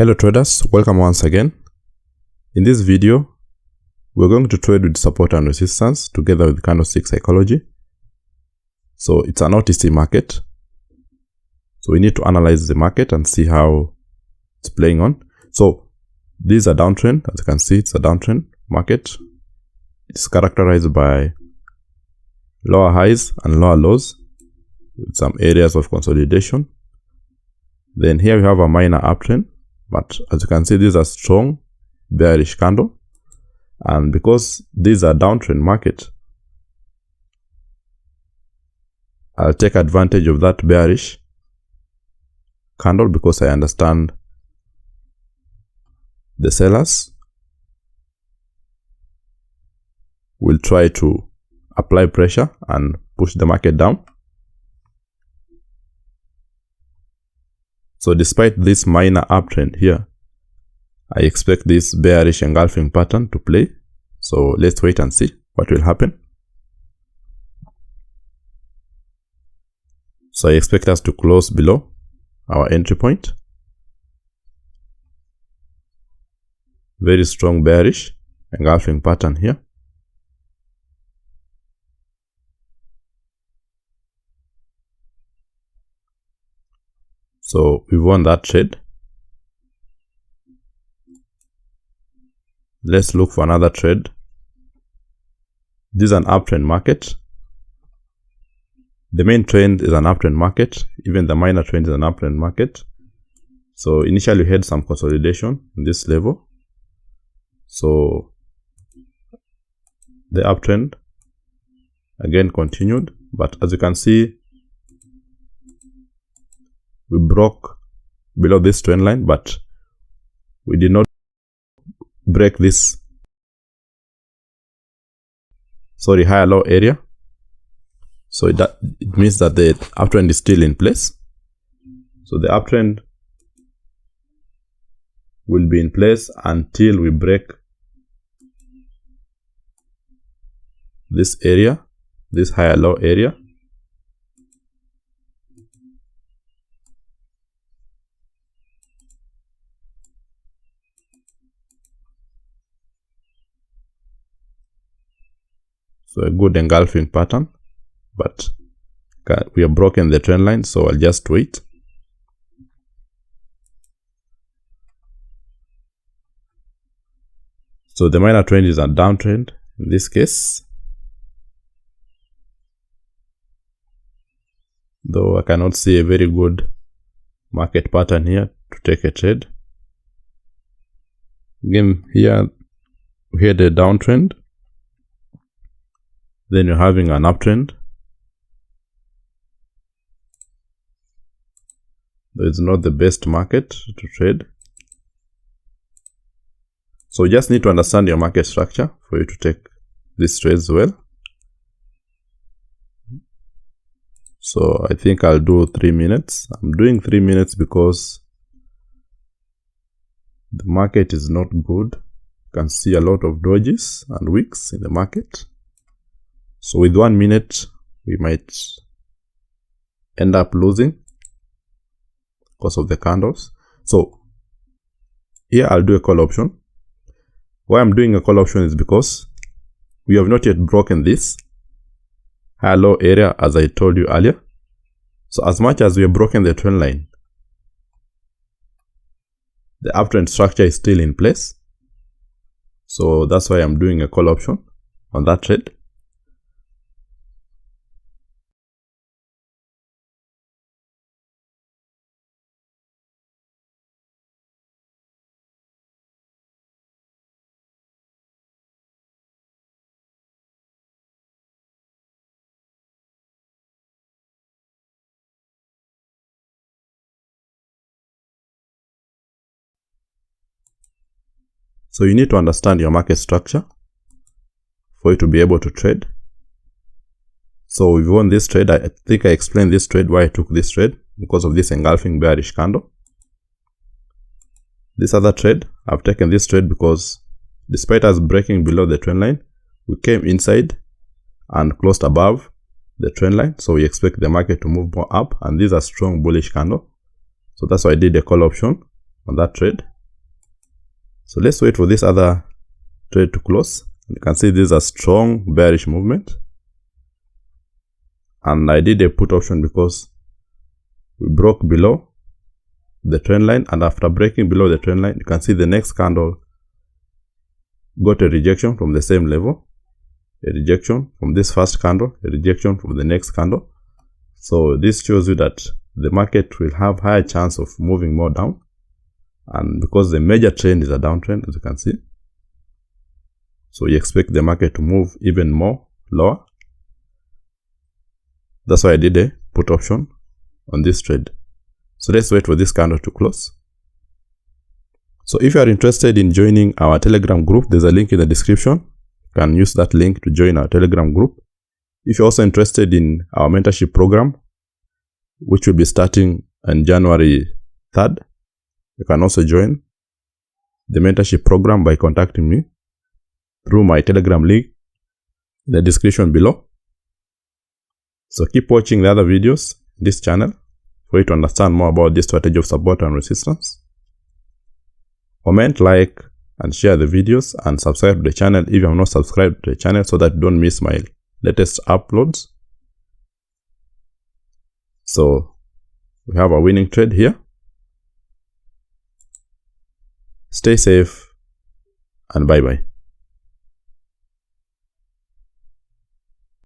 Hello traders, welcome once again. In this video, we're going to trade with support and resistance together with candlestick psychology. So it's an OTC market. So we need to analyze the market and see how it's playing on. So this is a downtrend. As you can see, it's a downtrend market. It's characterized by lower highs and lower lows with some areas of consolidation. Then here we have a minor uptrend. But as you can see, this is a strong bearish candle. And because this is a downtrend market, I'll take advantage of that bearish candle because I understand the sellers will try to apply pressure and push the market down. So despite this minor uptrend here, I expect this bearish engulfing pattern to play. So let's wait and see what will happen. So I expect us to close below our entry point. Very strong bearish engulfing pattern here. So we won that trade. Let's look for another trade. This is an uptrend market. The main trend is an uptrend market. Even the minor trend is an uptrend market. So initially we had some consolidation in this level. So the uptrend again continued. But as you can see, we broke below this trend line, but we did not break this higher low area. So it means that the uptrend is still in place. So the uptrend will be in place until we break this area, this higher low area. So a good engulfing pattern, but we have broken the trend line, so I'll just wait. So the minor trend is a downtrend in this case, though I cannot see a very good market pattern here to take a trade. Again, here we had a downtrend. Then you're having an uptrend. But it's not the best market to trade. So you just need to understand your market structure for you to take these trades well. So I think I'll do 3 minutes. I'm doing 3 minutes because the market is not good. You can see a lot of dodges and wicks in the market. So with 1 minute, we might end up losing because of the candles. So here I'll do a call option. Why I'm doing a call option is because we have not yet broken this high low area as I told you earlier. So as much as we have broken the trend line, the uptrend structure is still in place. So that's why I'm doing a call option on that trade. So you need to understand your market structure for you to be able to trade. So we've won this trade. I think I explained this trade, why I took this trade, because of this engulfing bearish candle. This other trade, I've taken this trade because despite us breaking below the trend line, we came inside and closed above the trend line. So we expect the market to move more up, and this is a strong bullish candle. So that's why I did a call option on that trade. So let's wait for this other trade to close. You can see this is a strong bearish movement, and I did a put option because we broke below the trend line, and after breaking below the trend line, you can see the next candle got a rejection from the same level, a rejection from this first candle, a rejection from the next candle. So this shows you that the market will have higher chance of moving more down, and because the major trend is a downtrend, as you can see, so you expect the market to move even more lower. That's why I did a put option on this trade. So let's wait for this candle to close. So if you are interested in joining our Telegram group, there's a link in the description. You can use that link to join our Telegram group. If you're also interested in our mentorship program, which will be starting on January 3rd, you can also join the mentorship program by contacting me through my Telegram link in the description below. So keep watching the other videos in this channel for you to understand more about this strategy of support and resistance. Comment, like, and share the videos, and subscribe to the channel if you have not subscribed to the channel so that you don't miss my latest uploads. So we have a winning trade here. Stay safe and bye bye.